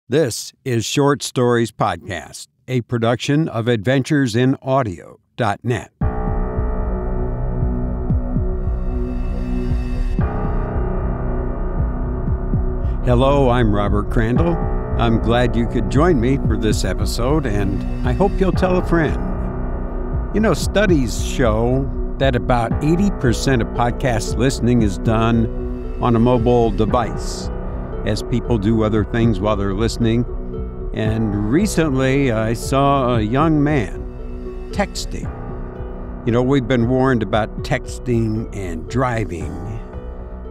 This is Short Stories Podcast, a production of AdventuresInAudio.net. Hello, I'm Robert Crandall. I'm glad you could join me for this episode, and I hope you'll tell a friend. You know, studies show that about 80% of podcast listening is done on a mobile device, as people do other things while they're listening. And recently, I saw a young man texting. You know, we've been warned about texting and driving.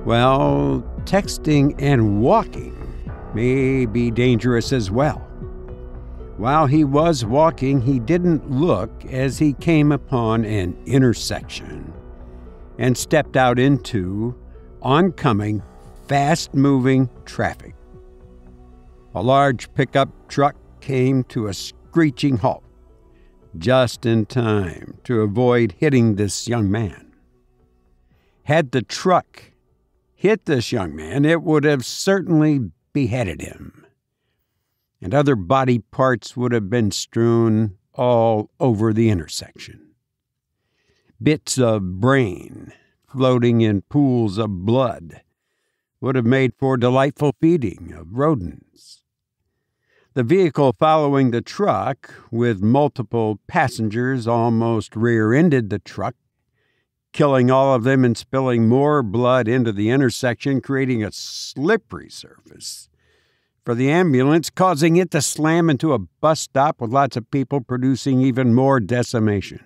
Well, texting and walking may be dangerous as well. While he was walking, he didn't look as he came upon an intersection and stepped out into oncoming, fast-moving traffic. A large pickup truck came to a screeching halt, just in time to avoid hitting this young man. Had the truck hit this young man, it would have certainly beheaded him, and other body parts would have been strewn all over the intersection. Bits of brain floating in pools of blood would have made for delightful feeding of rodents. The vehicle following the truck, with multiple passengers, almost rear-ended the truck, killing all of them and spilling more blood into the intersection, creating a slippery surface for the ambulance, causing it to slam into a bus stop with lots of people, producing even more decimation.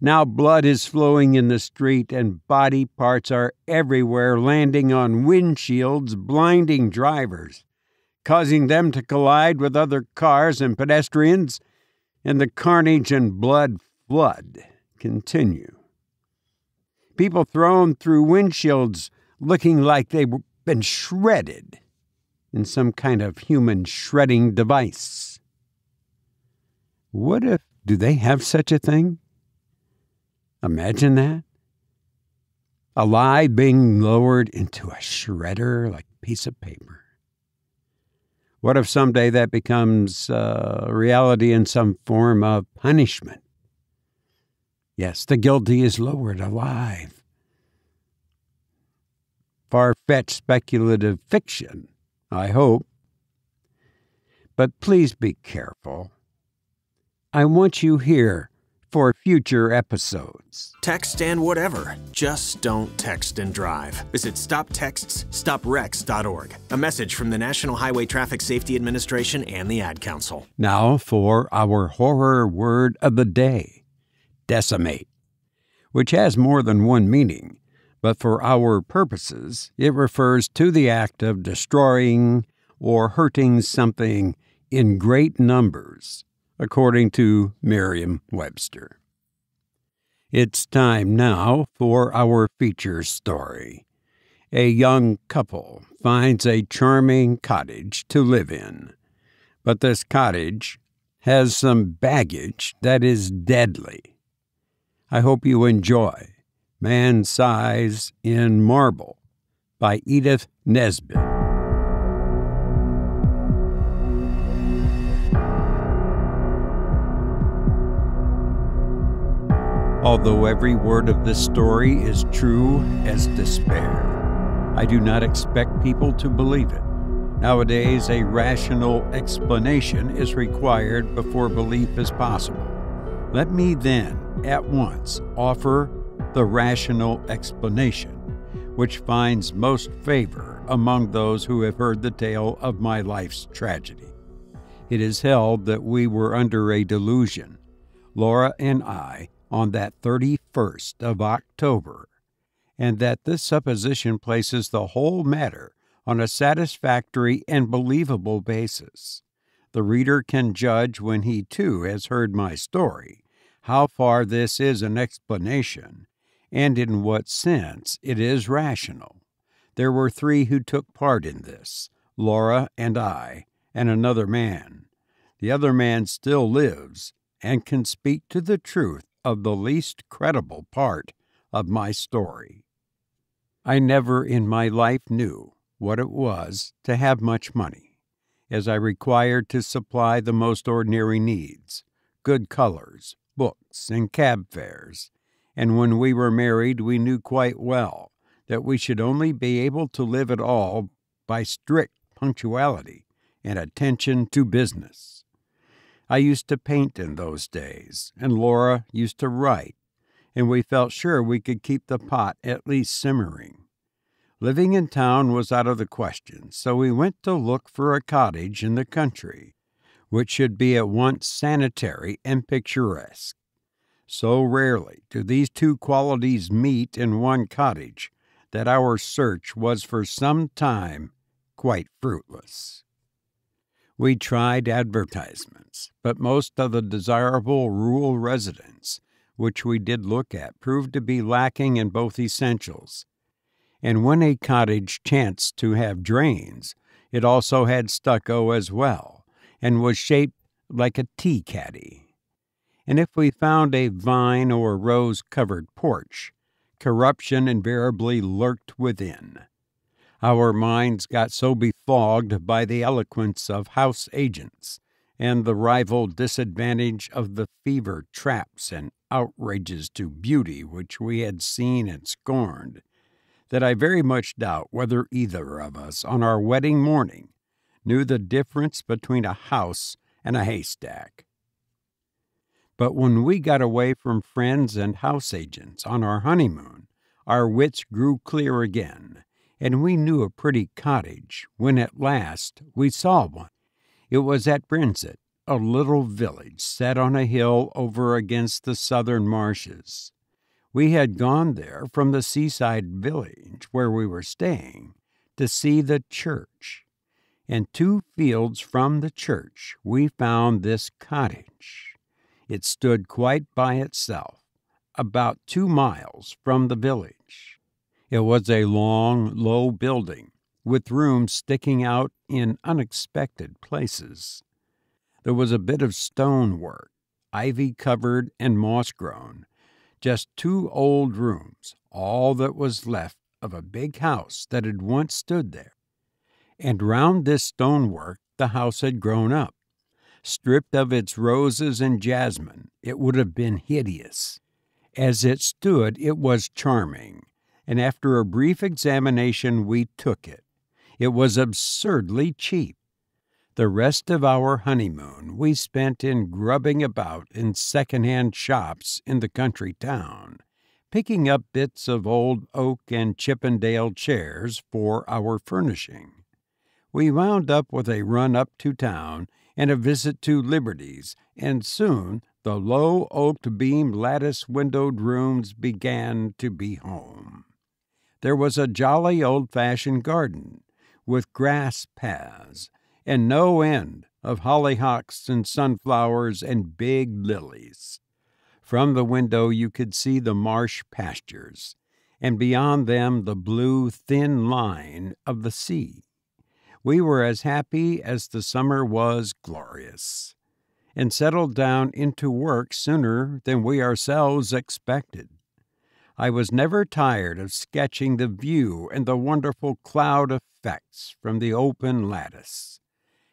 Now blood is flowing in the street and body parts are everywhere, landing on windshields, blinding drivers, causing them to collide with other cars and pedestrians, and the carnage and blood flood continue. People thrown through windshields looking like they've been shredded in some kind of human shredding device. Do they have such a thing? Imagine that. Alive being lowered into a shredder like a piece of paper. What if someday that becomes reality in some form of punishment? Yes, the guilty is lowered alive. Far-fetched speculative fiction, I hope. But please be careful. I want you here for future episodes. Text and whatever. Just don't text and drive. Visit StopTextsStopWrecks.org. A message from the National Highway Traffic Safety Administration and the Ad Council. Now for our horror word of the day, decimate, which has more than one meaning, but for our purposes, it refers to the act of destroying or hurting something in great numbers, according to Merriam-Webster. It's time now for our feature story. A young couple finds a charming cottage to live in, but this cottage has some baggage that is deadly. I hope you enjoy Man Size in Marble by Edith Nesbit. Although every word of this story is true as despair, I do not expect people to believe it. Nowadays, a rational explanation is required before belief is possible. Let me then at once offer the rational explanation, which finds most favor among those who have heard the tale of my life's tragedy. It is held that we were under a delusion, Laura and I, on that 31st of October, and that this supposition places the whole matter on a satisfactory and believable basis. The reader can judge when he too has heard my story how far this is an explanation and in what sense it is rational. There were three who took part in this, Laura and I, and another man. The other man still lives and can speak to the truth of the least credible part of my story. I never in my life knew what it was to have much money. as I required to supply the most ordinary needs, good colors, books, and cab fares, and when we were married we knew quite well that we should only be able to live at all by strict punctuality and attention to business. I used to paint in those days, and Laura used to write, and we felt sure we could keep the pot at least simmering. Living in town was out of the question, so we went to look for a cottage in the country, which should be at once sanitary and picturesque. So rarely do these two qualities meet in one cottage that our search was for some time quite fruitless. We tried advertisements, but most of the desirable rural residents which we did look at proved to be lacking in both essentials. And when a cottage chanced to have drains, it also had stucco as well, and was shaped like a tea caddy. And if we found a vine or rose-covered porch, corruption invariably lurked within. Our minds got so befogged by the eloquence of house agents and the rival disadvantage of the fever traps and outrages to beauty which we had seen and scorned, that I very much doubt whether either of us on our wedding morning knew the difference between a house and a haystack. But when we got away from friends and house agents on our honeymoon, our wits grew clear again, and we knew a pretty cottage when at last we saw one. It was at Brenzett, a little village set on a hill over against the southern marshes. We had gone there from the seaside village where we were staying to see the church, and 2 fields from the church we found this cottage. It stood quite by itself, about 2 miles from the village. It was a long, low building, with rooms sticking out in unexpected places. There was a bit of stonework, ivy-covered and moss-grown, just 2 old rooms, all that was left of a big house that had once stood there. And round this stonework the house had grown up. Stripped of its roses and jasmine, it would have been hideous. As it stood, it was charming, and after a brief examination we took it. It was absurdly cheap. The rest of our honeymoon we spent in grubbing about in second-hand shops in the country town, picking up bits of old oak and Chippendale chairs for our furnishing. We wound up with a run up to town and a visit to Liberty's, and soon the low oaked beam lattice-windowed rooms began to be home. There was a jolly old-fashioned garden, with grass paths, and no end of hollyhocks and sunflowers and big lilies. From the window you could see the marsh pastures, and beyond them the blue, thin line of the sea. We were as happy as the summer was glorious, and settled down into work sooner than we ourselves expected. I was never tired of sketching the view and the wonderful cloud effects from the open lattice,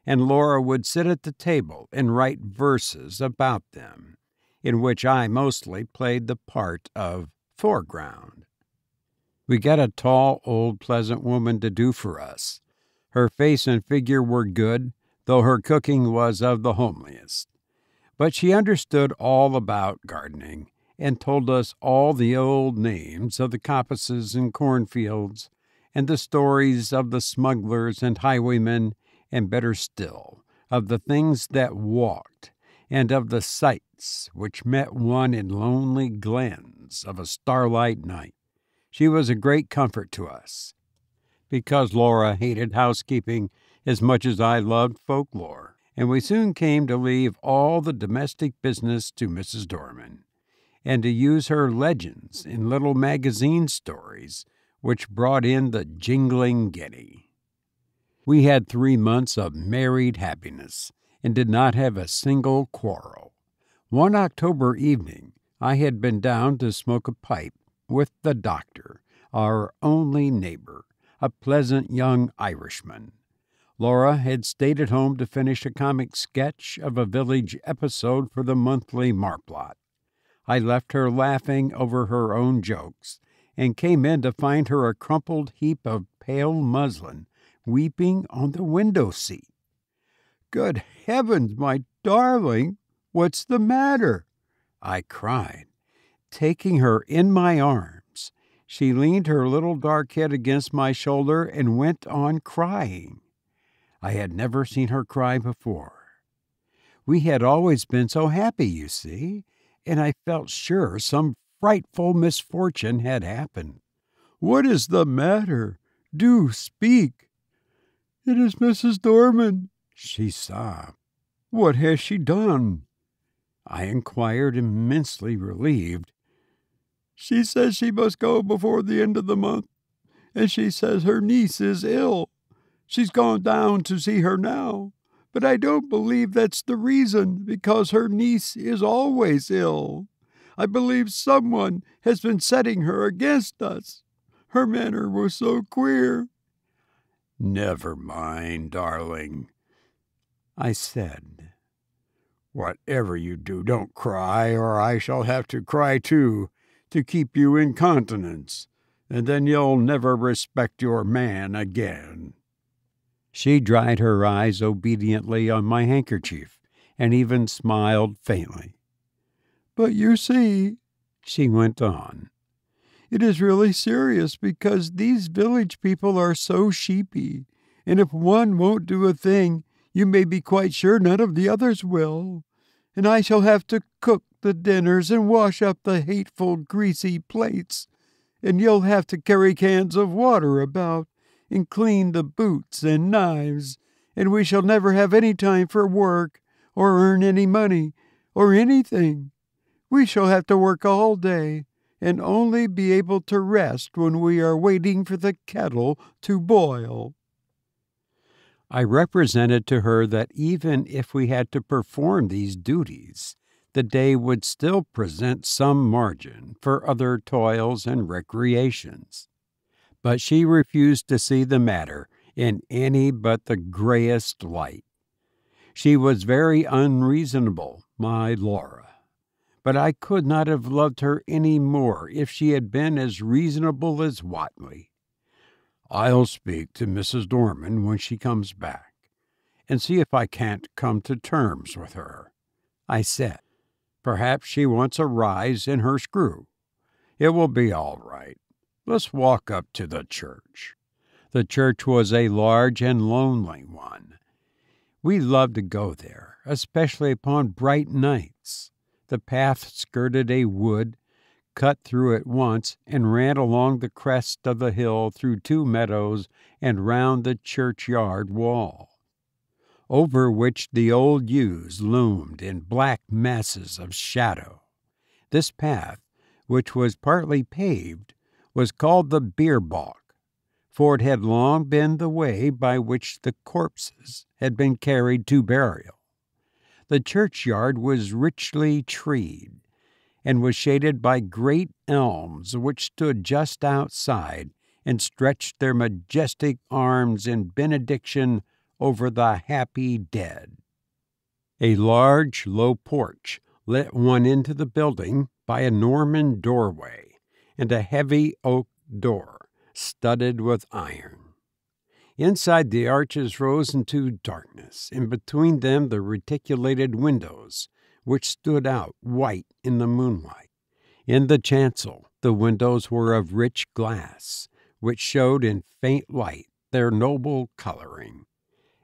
and Laura would sit at the table and write verses about them, in which I mostly played the part of foreground. We got a tall, old, pleasant woman to do for us. Her face and figure were good, though her cooking was of the homeliest. But she understood all about gardening, and told us all the old names of the coppices and cornfields, and the stories of the smugglers and highwaymen, and better still, of the things that walked, and of the sights which met one in lonely glens of a starlight night. She was a great comfort to us, because Laura hated housekeeping as much as I loved folklore, and we soon came to leave all the domestic business to Mrs. Dorman, and to use her legends in little magazine stories which brought in the jingling guinea. We had 3 months of married happiness, and did not have a single quarrel. One October evening I had been down to smoke a pipe with the doctor, our only neighbor, a pleasant young Irishman. Laura had stayed at home to finish a comic sketch of a village episode for the monthly Marplot. I left her laughing over her own jokes and came in to find her a crumpled heap of pale muslin, weeping on the window seat. "Good heavens, my darling, what's the matter?" I cried. Taking her in my arms, she leaned her little dark head against my shoulder and went on crying. I had never seen her cry before. We had always been so happy, you see, and I felt sure some frightful misfortune had happened. "What is the matter? Do speak." "It is Mrs. Dorman," she sobbed. "What has she done?" I inquired, immensely relieved. "She says she must go before the end of the month, and she says her niece is ill. She's gone down to see her now, but I don't believe that's the reason, because her niece is always ill. I believe someone has been setting her against us. Her manner was so queer." "Never mind, darling," I said. "Whatever you do, don't cry, or I shall have to cry too, to keep you in countenance, and then you'll never respect your man again." She dried her eyes obediently on my handkerchief, and even smiled faintly. "But you see," she went on, "it is really serious, because these village people are so sheepy, and if one won't do a thing, you may be quite sure none of the others will, and I shall have to cook the dinners and wash up the hateful greasy plates, and you'll have to carry cans of water about, and clean the boots and knives, and we shall never have any time for work, or earn any money, or anything. We shall have to work all day, and only be able to rest when we are waiting for the kettle to boil." I represented to her that even if we had to perform these duties, the day would still present some margin for other toils and recreations. But she refused to see the matter in any but the grayest light. She was very unreasonable, my Laura, but I could not have loved her any more if she had been as reasonable as Watley. "I'll speak to Mrs. Dorman when she comes back, and see if I can't come to terms with her," I said. "Perhaps she wants a rise in her screw. It will be all right. Let's walk up to the church." The church was a large and lonely one. We loved to go there, especially upon bright nights. The path skirted a wood, cut through it once, and ran along the crest of the hill through 2 meadows and round the churchyard wall, over which the old yews loomed in black masses of shadow. This path, which was partly paved, was called the bier balk, for it had long been the way by which the corpses had been carried to burial. The churchyard was richly treed, and was shaded by great elms which stood just outside and stretched their majestic arms in benediction over the happy dead. A large, low porch let one into the building by a Norman doorway and a heavy oak door studded with iron. Inside, the arches rose into darkness, and between them the reticulated windows, which stood out white in the moonlight. In the chancel the windows were of rich glass, which showed in faint light their noble coloring,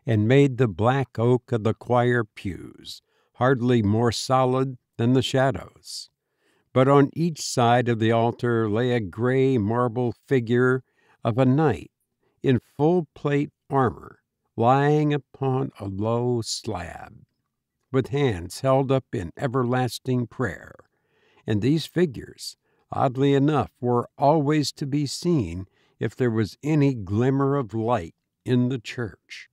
and made the black oak of the choir pews hardly more solid than the shadows. But on each side of the altar lay a gray marble figure of a knight in full plate armor, lying upon a low slab, with hands held up in everlasting prayer. And these figures, oddly enough, were always to be seen if there was any glimmer of light in the church.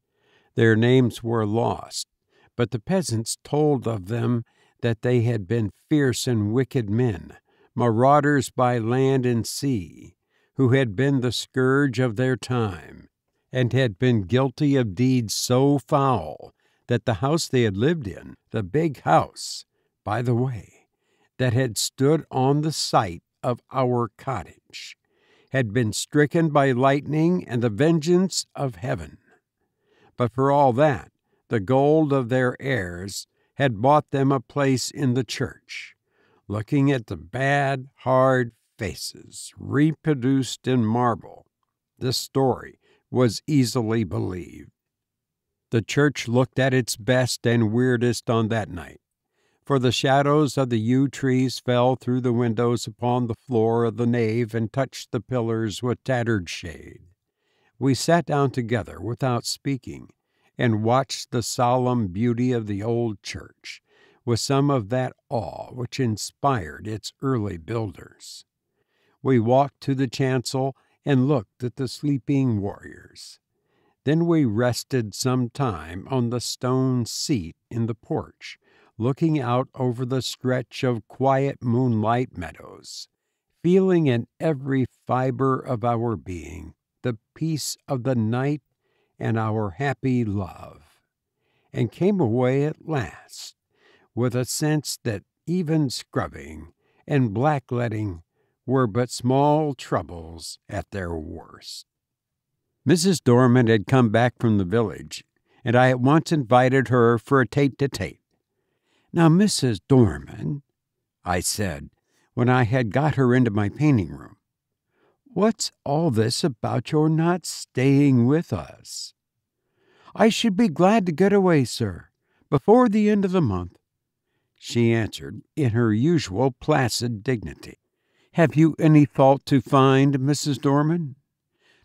Their names were lost, but the peasants told of them that they had been fierce and wicked men, marauders by land and sea, who had been the scourge of their time, and had been guilty of deeds so foul that the house they had lived in, the big house, by the way, that had stood on the site of our cottage, had been stricken by lightning and the vengeance of heaven. But for all that, the gold of their heirs had bought them a place in the church. Looking at the bad, hard faces reproduced in marble, this story was easily believed. The church looked at its best and weirdest on that night, for the shadows of the yew trees fell through the windows upon the floor of the nave and touched the pillars with tattered shade. We sat down together without speaking and watched the solemn beauty of the old church with some of that awe which inspired its early builders. We walked to the chancel and looked at the sleeping warriors. Then we rested some time on the stone seat in the porch, looking out over the stretch of quiet moonlight meadows, feeling in every fiber of our being the peace of the night and our happy love, and came away at last with a sense that even scrubbing and blackleading were but small troubles at their worst. Mrs. Dorman had come back from the village, and I at once invited her for a tete-a-tete. "Now, Mrs. Dorman," I said, when I had got her into my painting room, "what's all this about your not staying with us?" "I should be glad to get away, sir, before the end of the month," she answered in her usual placid dignity. "Have you any fault to find, Mrs. Dorman?"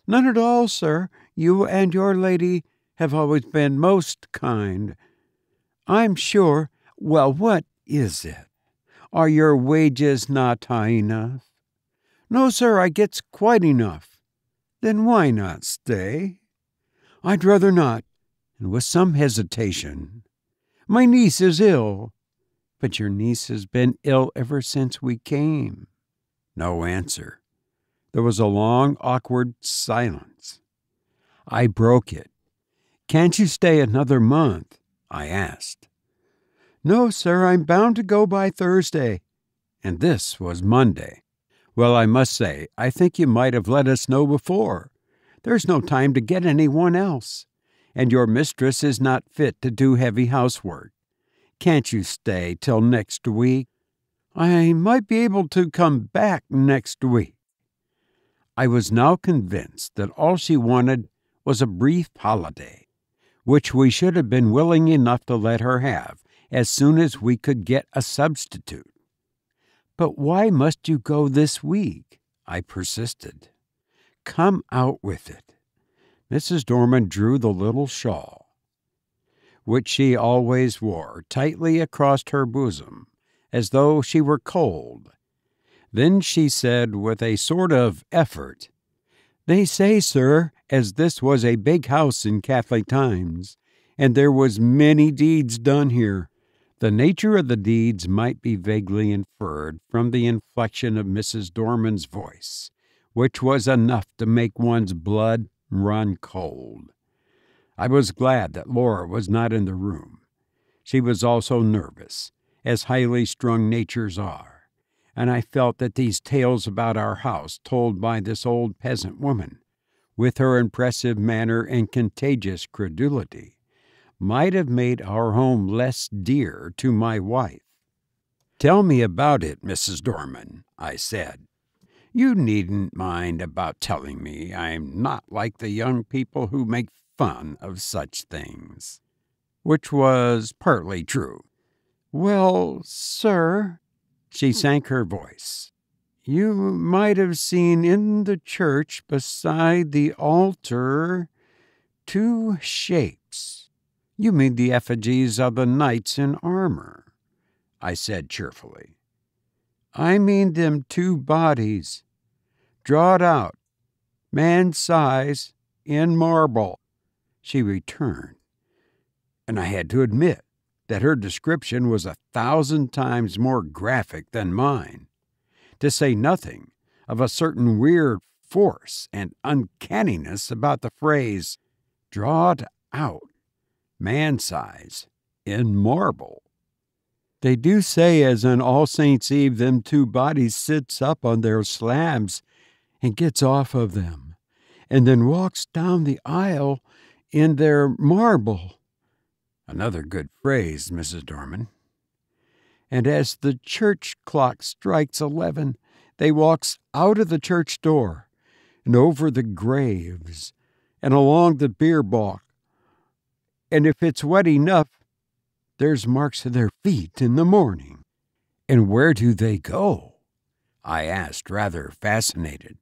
"None at all, sir. You and your lady have always been most kind. I'm sure—" "Well, what is it? Are your wages not high enough?" "No, sir, I gets quite enough." "Then why not stay?" "I'd rather not," and with some hesitation. "My niece is ill." "But your niece has been ill ever since we came." No answer. There was a long, awkward silence. I broke it. "Can't you stay another month?" I asked. "No, sir, I'm bound to go by Thursday." And this was Monday. "Well, I must say, I think you might have let us know before. There's no time to get anyone else, and your mistress is not fit to do heavy housework. Can't you stay till next week?" "I might be able to come back next week." I was now convinced that all she wanted was a brief holiday, which we should have been willing enough to let her have as soon as we could get a substitute. "But why must you go this week?" I persisted. "Come out with it." Mrs. Dorman drew the little shawl, which she always wore, tightly across her bosom, as though she were cold. Then she said with a sort of effort, "They say, sir, as this was a big house in Catholic times, and there was many deeds done here." The nature of the deeds might be vaguely inferred from the inflection of Mrs. Dorman's voice, which was enough to make one's blood run cold. I was glad that Laura was not in the room. She was also nervous, as highly strung natures are, and I felt that these tales about our house told by this old peasant woman, with her impressive manner and contagious credulity, might have made our home less dear to my wife. "Tell me about it, Mrs. Dorman," I said. "You needn't mind about telling me. I'm not like the young people who make fun of such things." Which was partly true. "Well, sir," she sank her voice, "you might have seen in the church beside the altar 2 shapes." "You mean the effigies of the knights in armor," I said cheerfully. "I mean them 2 bodies, drawed out, man's size, in marble," she returned, and I had to admit that her description was 1,000 times more graphic than mine, to say nothing of a certain weird force and uncanniness about the phrase, drawed out, man-size, in marble. They do say as on All Saints' Eve them two bodies sits up on their slabs and gets off of them, and then walks down the aisle in their marble. Another good phrase, Mrs. Dorman. And as the church clock strikes 11, they walks out of the church door and over the graves and along the bier balk. And if it's wet enough, there's marks of their feet in the morning. And where do they go? I asked, rather fascinated.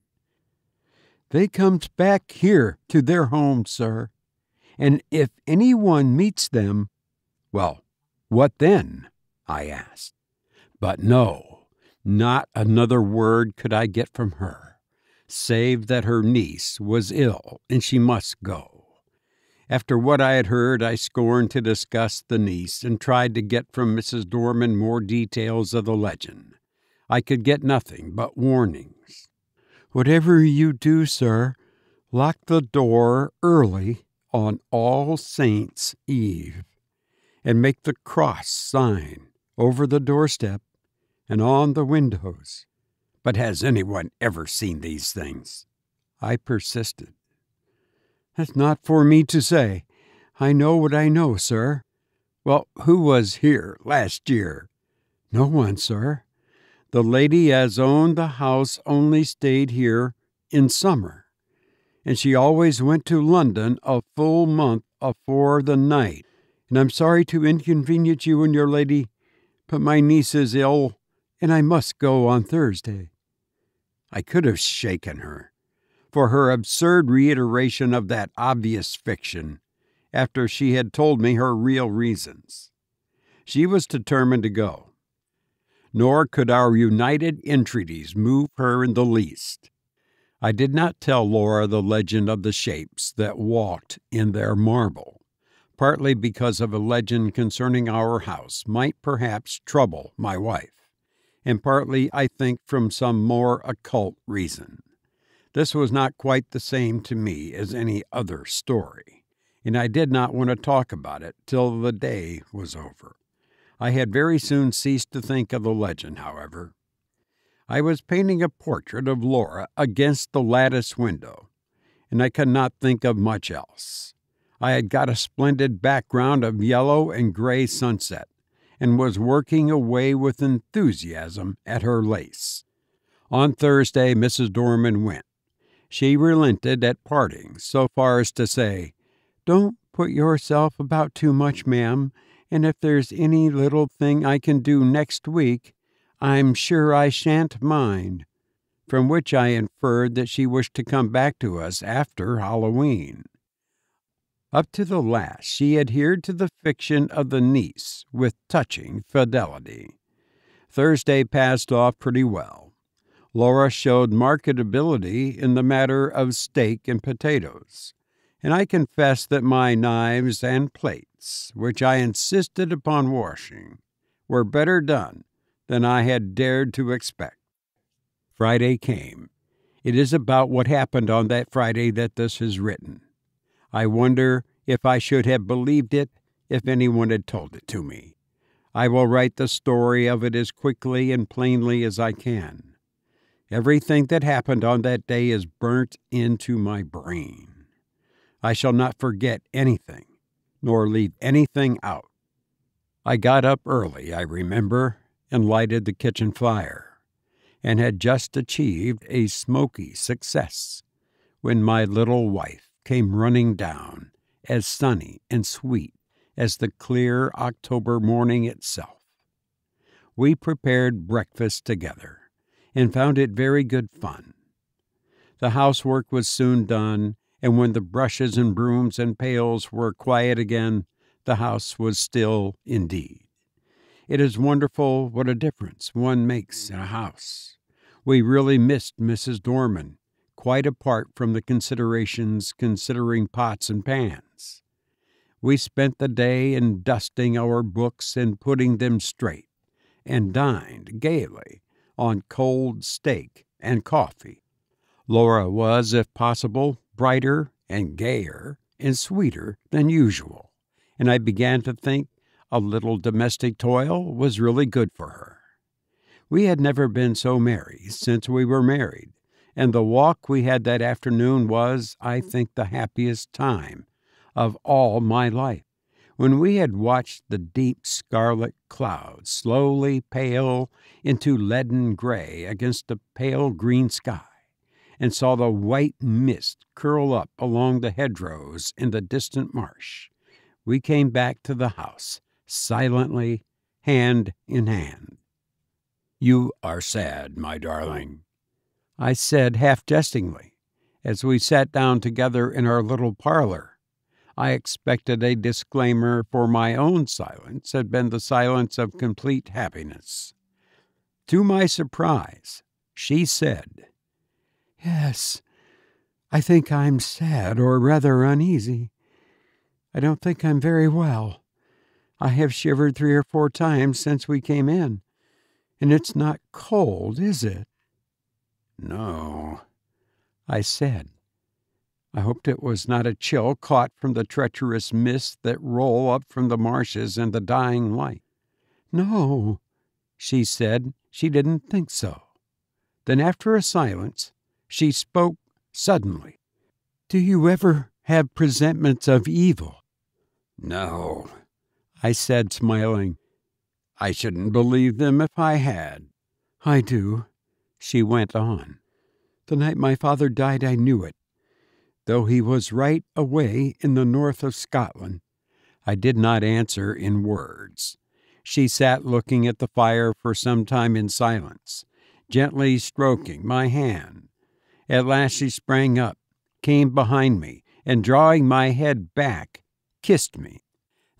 They comes back here to their home, sir. And if anyone meets them, well, what then? I asked. But no, not another word could I get from her, save that her niece was ill and she must go. After what I had heard, I scorned to discuss the niece and tried to get from Mrs. Dorman more details of the legend. I could get nothing but warnings. Whatever you do, sir, lock the door early on All Saints' Eve, and make the cross sign over the doorstep and on the windows. But has anyone ever seen these things? I persisted. That's not for me to say. I know what I know, sir. Well, who was here last year? No one, sir. The lady as owned the house only stayed here in summer, and she always went to London a full month afore the night. And I'm sorry to inconvenience you and your lady, but my niece is ill, and I must go on Thursday. I could have shaken her for her absurd reiteration of that obvious fiction after she had told me her real reasons. She was determined to go, nor could our united entreaties move her in the least. I did not tell Laura the legend of the shapes that walked in their marble, partly because of a legend concerning our house might perhaps trouble my wife, and partly, I think, from some more occult reason. This was not quite the same to me as any other story, and I did not want to talk about it till the day was over. I had very soon ceased to think of the legend, however. I was painting a portrait of Laura against the lattice window, and I could not think of much else. I had got a splendid background of yellow and gray sunset, and was working away with enthusiasm at her lace. On Thursday, Mrs. Dorman went. She relented at parting so far as to say, "Don't put yourself about too much, ma'am, and if there's any little thing I can do next week, I'm sure I shan't mind," from which I inferred that she wished to come back to us after Halloween. Up to the last, she adhered to the fiction of the niece with touching fidelity. Thursday passed off pretty well. Laura showed marked ability in the matter of steak and potatoes, and I confess that my knives and plates, which I insisted upon washing, were better done than I had dared to expect. Friday came. It is about what happened on that Friday that this is written. I wonder if I should have believed it if anyone had told it to me. I will write the story of it as quickly and plainly as I can. Everything that happened on that day is burnt into my brain. I shall not forget anything, nor leave anything out. I got up early, I remember, and lighted the kitchen fire, and had just achieved a smoky success when my little wife came running down, as sunny and sweet as the clear October morning itself. We prepared breakfast together, and found it very good fun. The housework was soon done, and when the brushes and brooms and pails were quiet again, the house was still indeed. It is wonderful what a difference one makes in a house. We really missed Mrs. Dorman, quite apart from the considerations considering pots and pans. We spent the day in dusting our books and putting them straight, and dined gaily on cold steak and coffee. Laura was, if possible, brighter and gayer and sweeter than usual, and I began to think a little domestic toil was really good for her. We had never been so merry since we were married, and the walk we had that afternoon was, I think, the happiest time of all my life. When we had watched the deep scarlet clouds slowly pale into leaden gray against the pale green sky, and saw the white mist curl up along the hedgerows in the distant marsh, we came back to the house, silently, hand in hand. "You are sad, my darling," I said half-jestingly, as we sat down together in our little parlor. I expected a disclaimer, for my own silence had been the silence of complete happiness. To my surprise, she said, "Yes, I think I'm sad, or rather uneasy. I don't think I'm very well. I have shivered 3 or 4 times since we came in. And it's not cold, is it?" "No," I said. I hoped it was not a chill caught from the treacherous mists that roll up from the marshes and the dying light. "No," she said she didn't think so. Then after a silence, she spoke suddenly. "Do you ever have presentiments of evil?" "No," I said, smiling. "I shouldn't believe them if I had." "I do," she went on. "The night my father died, I knew it. Though he was right away in the north of Scotland." I did not answer in words. She sat looking at the fire for some time in silence, gently stroking my hand. At last she sprang up, came behind me, and drawing my head back, kissed me.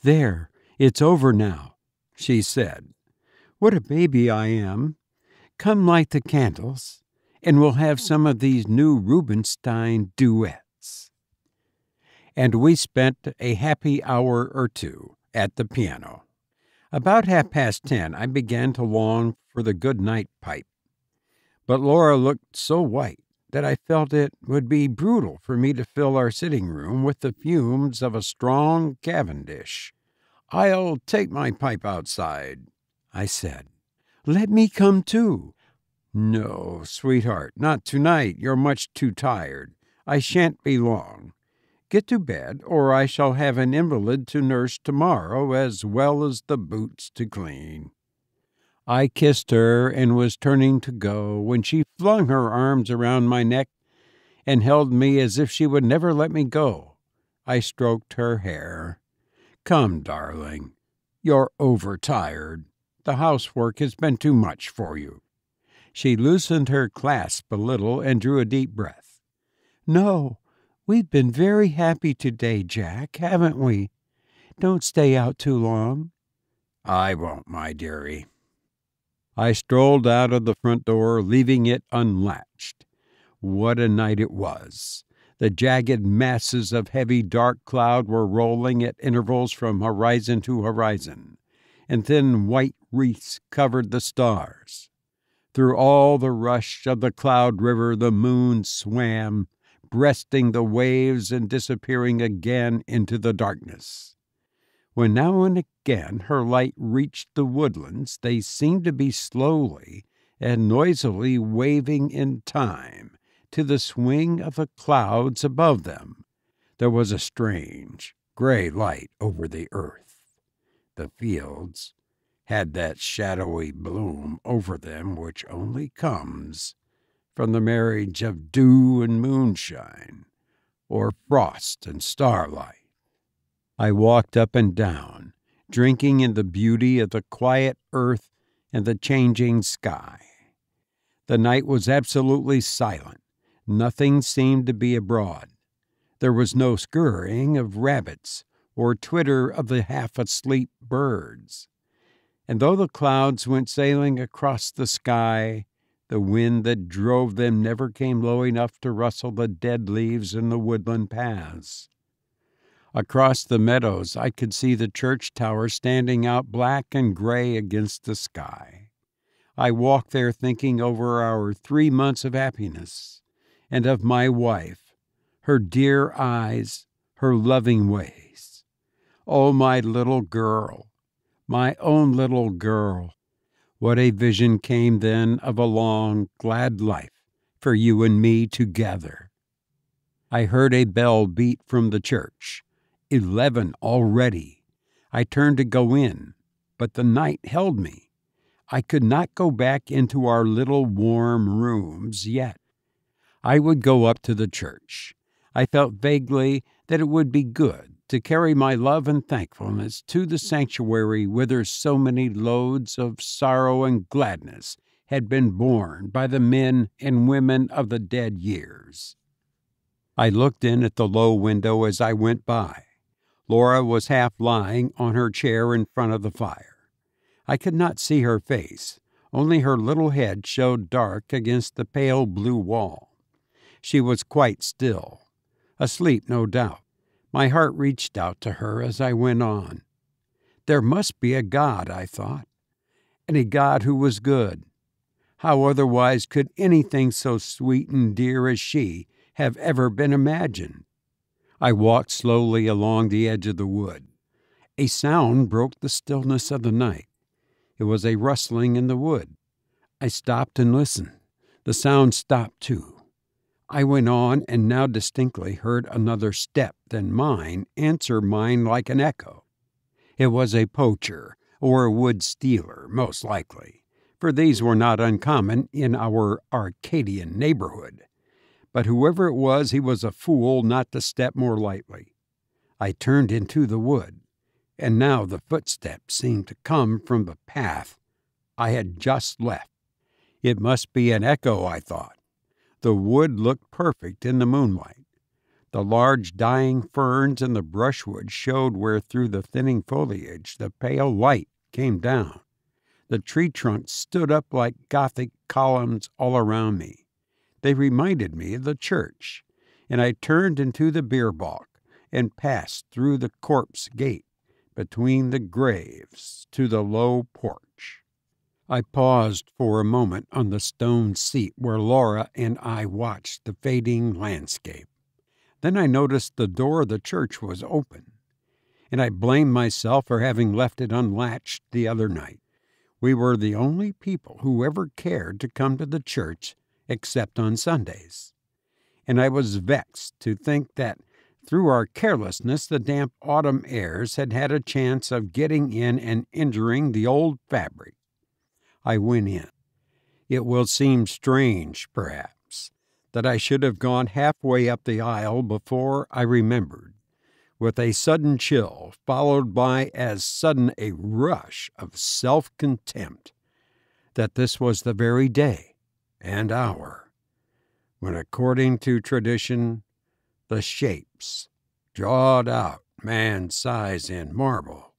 "There, it's over now," she said. "What a baby I am. Come light the candles, and we'll have some of these new Rubinstein duets." And we spent a happy hour or 2 at the piano. About 10:30, I began to long for the good-night pipe. But Laura looked so white that I felt it would be brutal for me to fill our sitting room with the fumes of a strong Cavendish. "I'll take my pipe outside," I said. "Let me come too." "No, sweetheart, not tonight. You're much too tired. I shan't be long. Get to bed, or I shall have an invalid to nurse tomorrow, as well as the boots to clean." I kissed her and was turning to go when she flung her arms around my neck and held me as if she would never let me go. I stroked her hair. "Come, darling. You're overtired. The housework has been too much for you." She loosened her clasp a little and drew a deep breath. "No, we've been very happy today, Jack, haven't we? Don't stay out too long." "I won't, my dearie." I strolled out of the front door, leaving it unlatched. What a night it was! The jagged masses of heavy dark cloud were rolling at intervals from horizon to horizon, and thin white wreaths covered the stars. Through all the rush of the cloud river the moon swam, breasting the waves and disappearing again into the darkness. When now and again her light reached the woodlands, they seemed to be slowly and noisily waving in time to the swing of the clouds above them. There was a strange, gray light over the earth. The fields had that shadowy bloom over them which only comes from the marriage of dew and moonshine, or frost and starlight. I walked up and down, drinking in the beauty of the quiet earth and the changing sky. The night was absolutely silent. Nothing seemed to be abroad. There was no scurrying of rabbits or twitter of the half-asleep birds. And though the clouds went sailing across the sky, the wind that drove them never came low enough to rustle the dead leaves in the woodland paths. Across the meadows I could see the church tower standing out black and gray against the sky. I walked there thinking over our 3 months of happiness, and of my wife, her dear eyes, her loving ways. Oh, my little girl, my own little girl, what a vision came then of a long, glad life for you and me together. I heard a bell beat from the church. 11 already. I turned to go in, but the night held me. I could not go back into our little warm rooms yet. I would go up to the church. I felt vaguely that it would be good to carry my love and thankfulness to the sanctuary whither so many loads of sorrow and gladness had been borne by the men and women of the dead years. I looked in at the low window as I went by. Laura was half lying on her chair in front of the fire. I could not see her face, only her little head showed dark against the pale blue wall. She was quite still, asleep no doubt. My heart reached out to her as I went on. There must be a God, I thought, and a God who was good. How otherwise could anything so sweet and dear as she have ever been imagined? I walked slowly along the edge of the wood. A sound broke the stillness of the night. It was a rustling in the wood. I stopped and listened. The sound stopped too. I went on and now distinctly heard another step than mine answer mine like an echo. It was a poacher or a wood stealer, most likely, for these were not uncommon in our Arcadian neighborhood. But whoever it was, he was a fool not to step more lightly. I turned into the wood, and now the footsteps seemed to come from the path I had just left. It must be an echo, I thought. The wood looked perfect in the moonlight. The large dying ferns and the brushwood showed where through the thinning foliage the pale light came down. The tree trunks stood up like Gothic columns all around me. They reminded me of the church, and I turned into the beer balk and passed through the corpse gate between the graves to the low porch. I paused for a moment on the stone seat where Laura and I watched the fading landscape. Then I noticed the door of the church was open, and I blamed myself for having left it unlatched the other night. We were the only people who ever cared to come to the church except on Sundays, and I was vexed to think that through our carelessness the damp autumn airs had had a chance of getting in and injuring the old fabric. I went in. It will seem strange, perhaps, that I should have gone halfway up the aisle before I remembered, with a sudden chill followed by as sudden a rush of self-contempt, that this was the very day and hour when, according to tradition, the shapes, drawed out man's size in marble,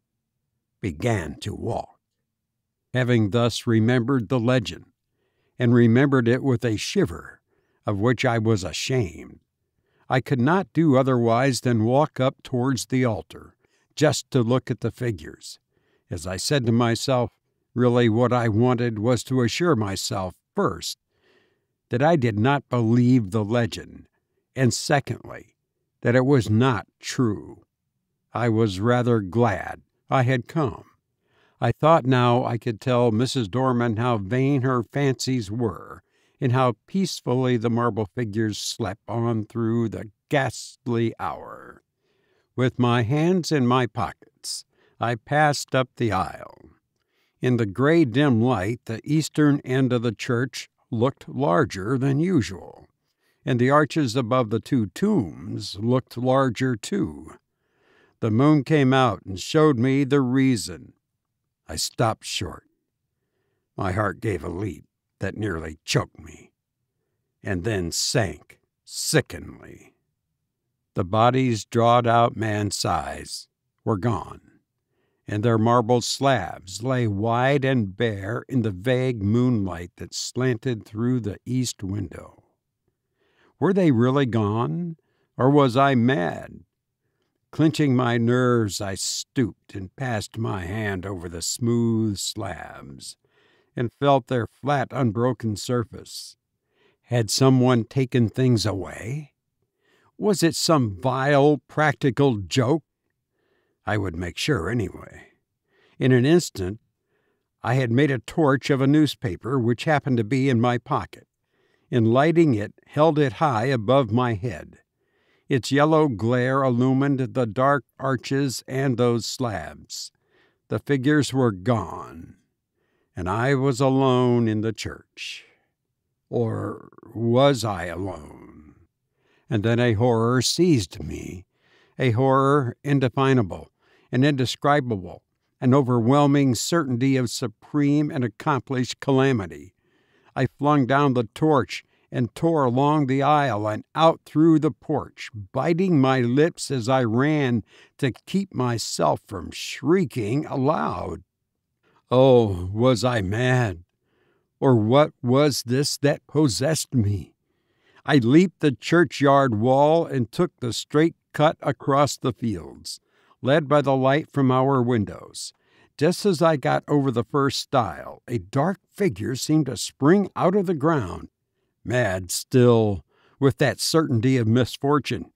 began to walk. Having thus remembered the legend, and remembered it with a shiver of which I was ashamed, I could not do otherwise than walk up towards the altar, just to look at the figures. As I said to myself, really what I wanted was to assure myself, first, that I did not believe the legend, and secondly, that it was not true. I was rather glad I had come. I thought now I could tell Mrs. Dorman how vain her fancies were, and how peacefully the marble figures slept on through the ghastly hour. With my hands in my pockets, I passed up the aisle. In the gray dim light, the eastern end of the church looked larger than usual, and the arches above the two tombs looked larger too. The moon came out and showed me the reason. I stopped short. My heart gave a leap that nearly choked me, and then sank sickeningly. The bodies drawed out man's size were gone, and their marble slabs lay wide and bare in the vague moonlight that slanted through the east window. Were they really gone, or was I mad? Clenching my nerves, I stooped and passed my hand over the smooth slabs and felt their flat, unbroken surface. Had someone taken things away? Was it some vile practical joke? I would make sure anyway. In an instant, I had made a torch of a newspaper which happened to be in my pocket, and lighting it, held it high above my head. Its yellow glare illumined the dark arches and those slabs. The figures were gone, and I was alone in the church. Or was I alone? And then a horror seized me, a horror indefinable and indescribable, an overwhelming certainty of supreme and accomplished calamity. I flung down the torch and tore along the aisle and out through the porch, biting my lips as I ran to keep myself from shrieking aloud. Oh, was I mad? Or what was this that possessed me? I leaped the churchyard wall and took the straight cut across the fields, led by the light from our windows. Just as I got over the first stile, a dark figure seemed to spring out of the ground. Mad still, with that certainty of misfortune,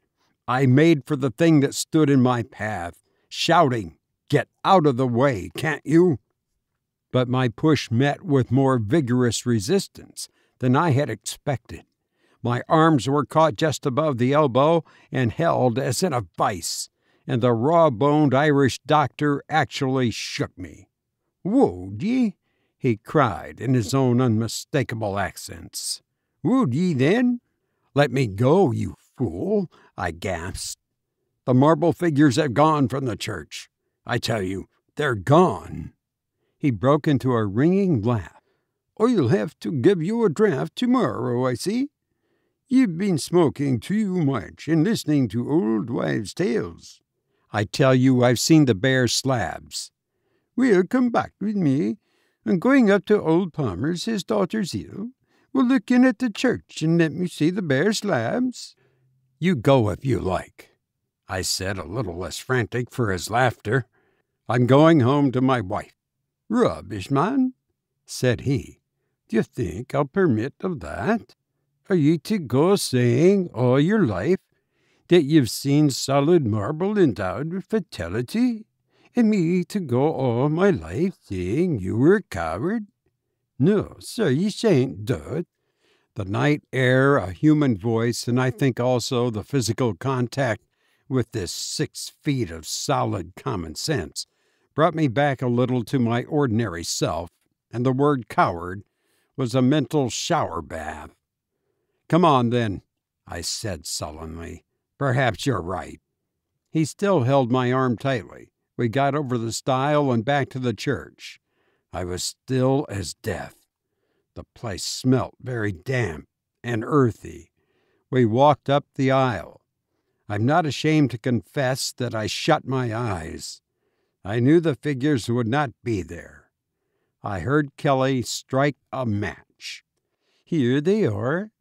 I made for the thing that stood in my path, shouting, "Get out of the way, can't you?" But my push met with more vigorous resistance than I had expected. My arms were caught just above the elbow and held as in a vice, and the raw-boned Irish doctor actually shook me. "Would ye?" he cried in his own unmistakable accents. "Would ye, then? Let me go, you fool," I gasped. "The marble figures have gone from the church. I tell you, they're gone." He broke into a ringing laugh. "I'll have to give you a draft tomorrow, I see. You've been smoking too much and listening to old wives' tales. I tell you, I've seen the bare slabs." "Well, come back with me. I'm going up to old Palmer's, his daughter's ill. We'll look in at the church and let me see the bare slabs." "You go if you like," I said, a little less frantic for his laughter. "I'm going home to my wife." "Rubbish, man," said he. "Do you think I'll permit of that? Are you to go saying all your life that you've seen solid marble endowed with vitality, and me to go all my life saying you were a coward? No, sir, you shan't do it." The night air, a human voice, and I think also the physical contact with this 6 feet of solid common sense brought me back a little to my ordinary self, and the word coward was a mental shower bath. "Come on, then," I said sullenly. "Perhaps you're right." He still held my arm tightly. We got over the stile and back to the church. I was still as death. The place smelt very damp and earthy. We walked up the aisle. I'm not ashamed to confess that I shut my eyes. I knew the figures would not be there. I heard Kelly strike a match. "Here they are.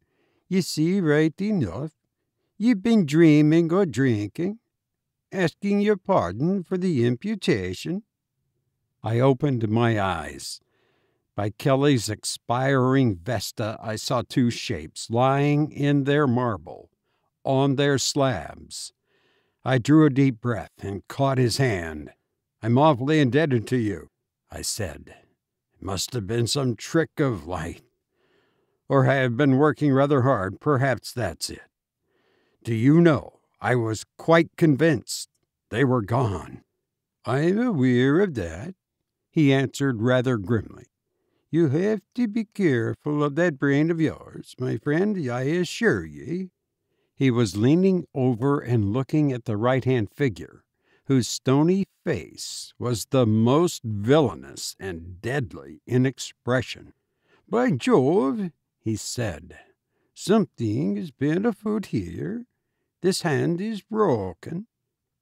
You see right enough. You've been dreaming or drinking. Asking your pardon for the imputation." I opened my eyes. By Kelly's expiring vesta, I saw 2 shapes lying in their marble, on their slabs. I drew a deep breath and caught his hand. "I'm awfully indebted to you," I said. "It must have been some trick of light. Or I have been working rather hard. Perhaps that's it. Do you know, I was quite convinced they were gone." "I'm aware of that," he answered rather grimly. "You have to be careful of that brain of yours, my friend, I assure ye." He was leaning over and looking at the right-hand figure, whose stony face was the most villainous and deadly in expression. "By Jove," he said, "something has been afoot here. This hand is broken."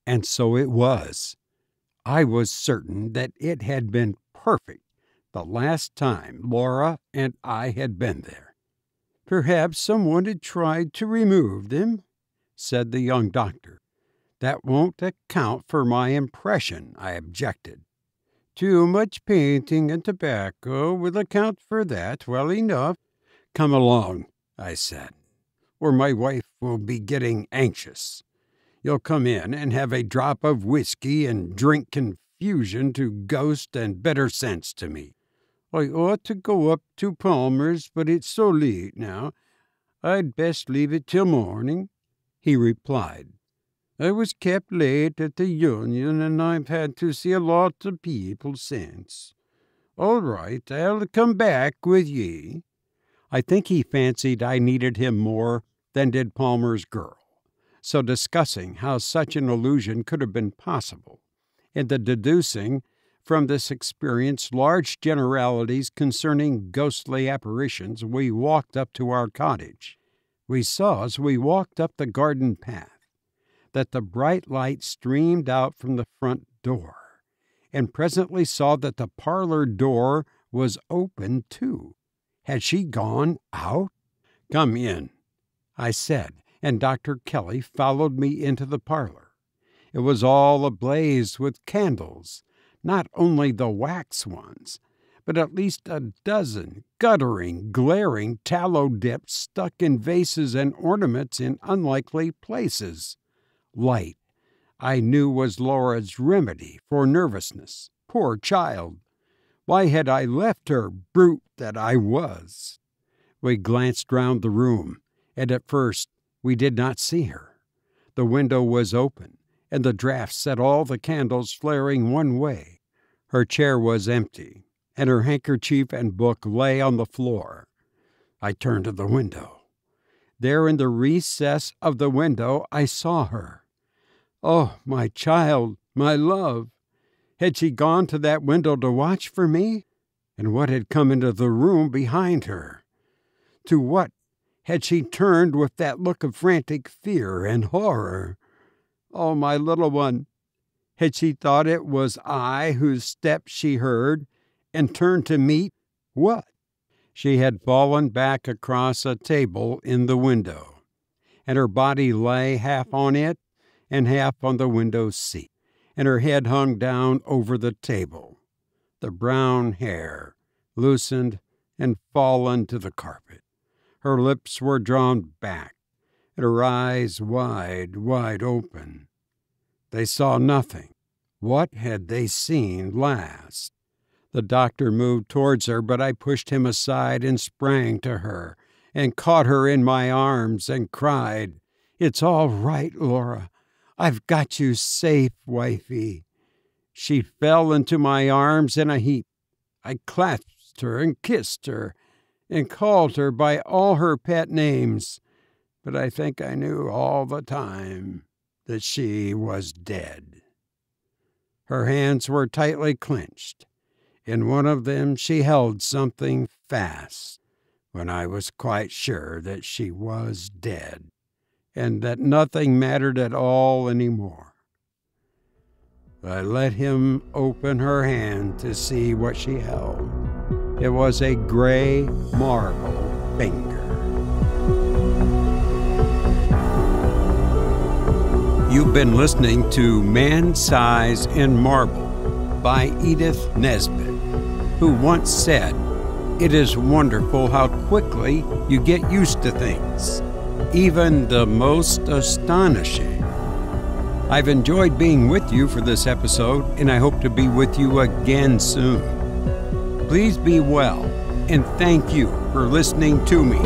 And so it was. I was certain that it had been perfect the last time Laura and I had been there. "Perhaps someone had tried to remove them," said the young doctor. "That won't account for my impression," I objected. "Too much painting and tobacco will account for that well enough." "Come along," I said. or my wife will be getting anxious. You'll come in and have a drop of whiskey and drink confusion to ghost and better sense to me. I ought to go up to Palmer's, but it's so late now. I'd best leave it till morning," he replied. "I was kept late at the Union, and I've had to see a lot of people since. All right, I'll come back with ye." I think he fancied I needed him more than did Palmer's girl, so discussing how such an illusion could have been possible, and the deducing from this experience large generalities concerning ghostly apparitions, we walked up to our cottage. We saw, as we walked up the garden path, that the bright light streamed out from the front door, and presently saw that the parlor door was open too. Had she gone out? "Come in," I said, and Dr. Kelly followed me into the parlor. It was all ablaze with candles, not only the wax ones, but at least a dozen guttering, glaring tallow dips stuck in vases and ornaments in unlikely places. Light, I knew, was Laura's remedy for nervousness. Poor child! Why had I left her, brute that I was? We glanced round the room, and at first we did not see her. The window was open, and the draught set all the candles flaring one way. Her chair was empty, and her handkerchief and book lay on the floor. I turned to the window. There in the recess of the window I saw her. Oh, my child, my love! Had she gone to that window to watch for me? And what had come into the room behind her? To what had she turned with that look of frantic fear and horror? Oh, my little one! Had she thought it was I whose step she heard and turned to meet what? She had fallen back across a table in the window, and her body lay half on it and half on the window seat, and her head hung down over the table, the brown hair loosened and fallen to the carpet. Her lips were drawn back, and her eyes wide, wide open. They saw nothing. What had they seen last? The doctor moved towards her, but I pushed him aside and sprang to her and caught her in my arms and cried, "It's all right, Laura. I've got you safe, wifey." She fell into my arms in a heap. I clasped her and kissed her and called her by all her pet names, but I think I knew all the time that she was dead. Her hands were tightly clenched. In one of them she held something fast when I was quite sure that she was dead and that nothing mattered at all anymore. I let him open her hand to see what she held. It was a gray marble finger. You've been listening to Man, Size, and Marble by Edith Nesbit, who once said, "It is wonderful how quickly you get used to things, even the most astonishing." I've enjoyed being with you for this episode, and I hope to be with you again soon. Please be well, and thank you for listening to me.